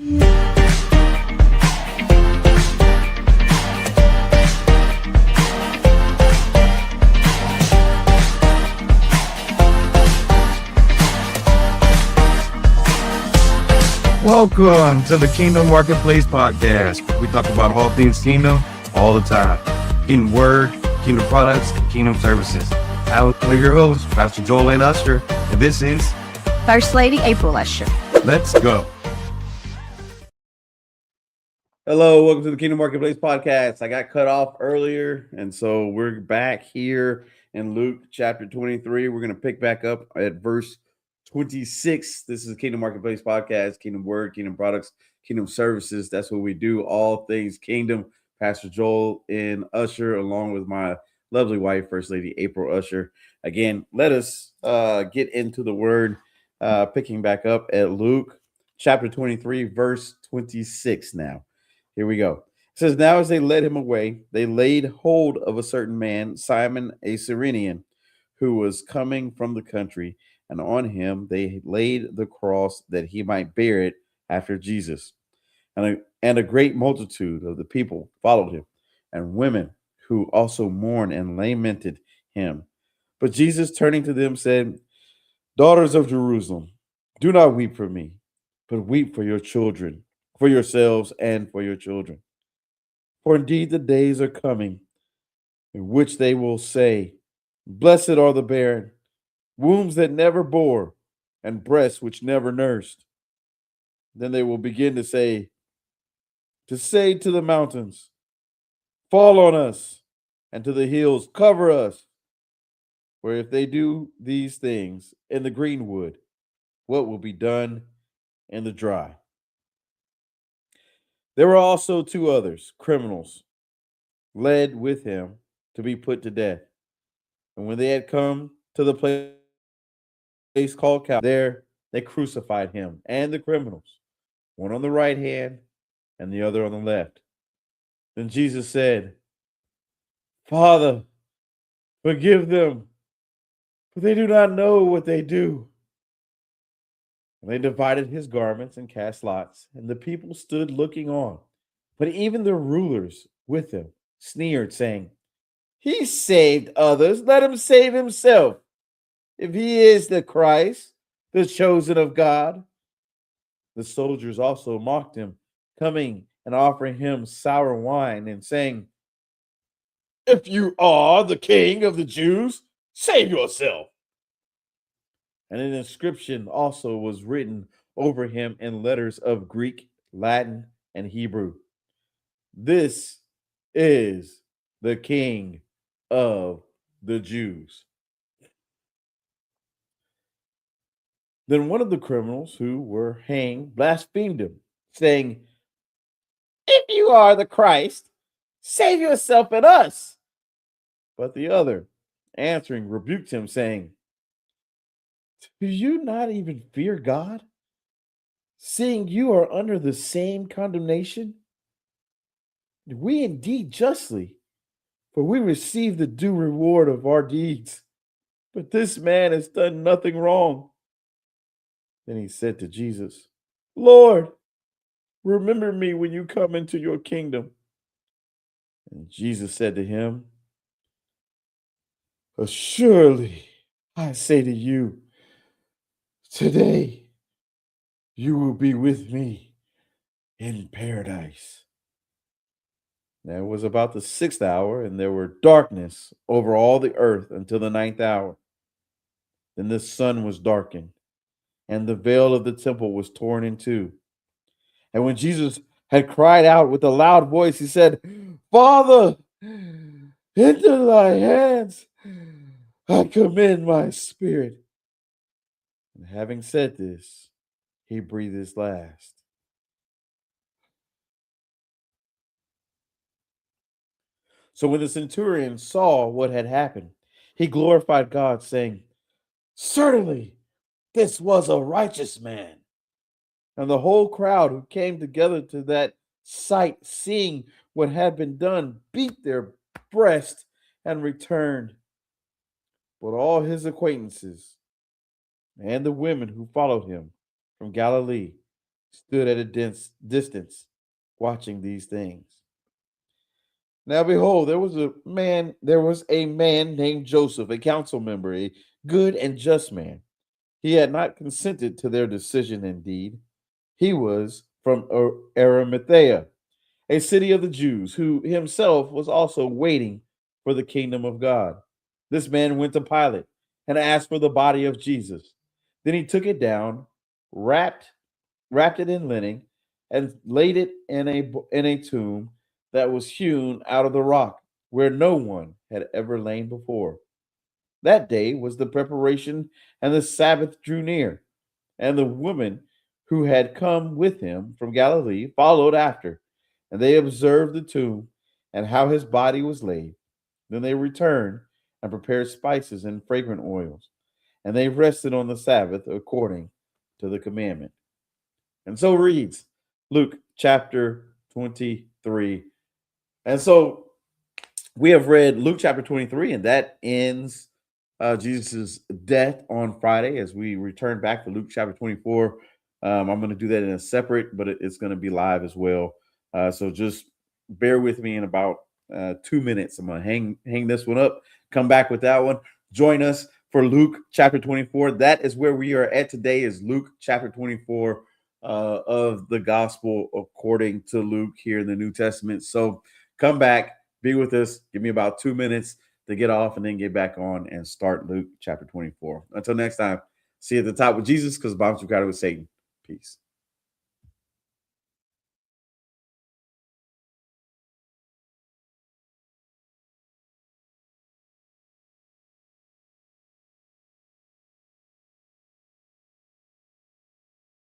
Welcome to the Kingdom Marketplace Podcast. We talk about all things kingdom all the time. Kingdom Word, Kingdom Products, and Kingdom Services. I'm one of your hosts, Pastor Joel N. Usher, and this is First Lady April Usher. Let's Go. Hello, welcome to the Kingdom Marketplace Podcast. I got cut off earlier, and so we're back here in Luke chapter 23. We're going to pick back up at verse 26. This is the Kingdom Marketplace Podcast, Kingdom Word, Kingdom Products, Kingdom Services. That's what we do, all things kingdom. Pastor Joel N. Usher, along with my lovely wife, First Lady April Usher. Again, let us get into the word, picking back up at Luke chapter 23, verse 26 now. Here we go. It says, now as they led him away, they laid hold of a certain man, Simon a Cyrenian, who was coming from the country, and on him they laid the cross that he might bear it after Jesus. And a great multitude of the people followed him, and women who also mourned and lamented him. But Jesus, turning to them, said, daughters of Jerusalem, do not weep for me, but weep for your children, for yourselves and for your children. For indeed the days are coming in which they will say, blessed are the barren, wombs that never bore, and breasts which never nursed. Then they will begin to say to the mountains, fall on us, and to the hills, cover us. For if they do these things in the green wood, what will be done in the dry? There were also two others, criminals, led with him to be put to death. And when they had come to the place called Calvary, there they crucified him and the criminals, one on the right hand and the other on the left. Then Jesus said, Father, forgive them, for they do not know what they do. And they divided his garments and cast lots, and the people stood looking on. But even the rulers with him sneered, saying, he saved others, let him save himself, if he is the Christ, the chosen of God. The soldiers also mocked him, coming and offering him sour wine and saying, if you are the king of the Jews, save yourself. And an inscription also was written over him in letters of Greek, Latin, and Hebrew. This is the King of the Jews. Then one of the criminals who were hanged blasphemed him, saying, if you are the Christ, save yourself and us. But the other, answering, rebuked him, saying, do you not even fear God, seeing you are under the same condemnation? We indeed justly, for we receive the due reward of our deeds. But this man has done nothing wrong. Then he said to Jesus, Lord, remember me when you come into your kingdom. And Jesus said to him, surely I say to you, today you will be with me in paradise. Now it was about the 6th hour, and there were darkness over all the earth until the 9th hour. Then the sun was darkened, and the veil of the temple was torn in two. And when Jesus had cried out with a loud voice, he said, Father, into thy hands I commend my spirit. And having said this, he breathed his last. So when the centurion saw what had happened, he glorified God, saying, certainly this was a righteous man. And the whole crowd who came together to that sight, seeing what had been done, beat their breast and returned. But all his acquaintances and the women who followed him from Galilee stood at a dense distance, watching these things. Now behold, there was a man named Joseph, a council member, a good and just man. He had not consented to their decision indeed. He was from Arimathea, a city of the Jews, who himself was also waiting for the kingdom of God. This man went to Pilate and asked for the body of Jesus. Then he took it down, wrapped it in linen, and laid it in a tomb that was hewn out of the rock, where no one had ever lain before. That day was the preparation, and the Sabbath drew near. And the woman who had come with him from Galilee followed after, and they observed the tomb and how his body was laid. Then they returned and prepared spices and fragrant oils, and they rested on the Sabbath according to the commandment. And so reads Luke chapter 23. And so we have read Luke chapter 23, and that ends Jesus' death on Friday. As we return back to Luke chapter 24, I'm going to do that in a separate, but it's going to be live as well. So just bear with me in about 2 minutes. I'm going to hang this one up, come back with that one. Join us for Luke chapter 24. That is where we are at today, is Luke chapter 24 of the gospel according to Luke here in the New Testament. So come back, be with us. Give me about 2 minutes to get off and then get back on and start Luke chapter 24. Until next time, see you at the top with Jesus, because bombs are crowded with Satan. Peace.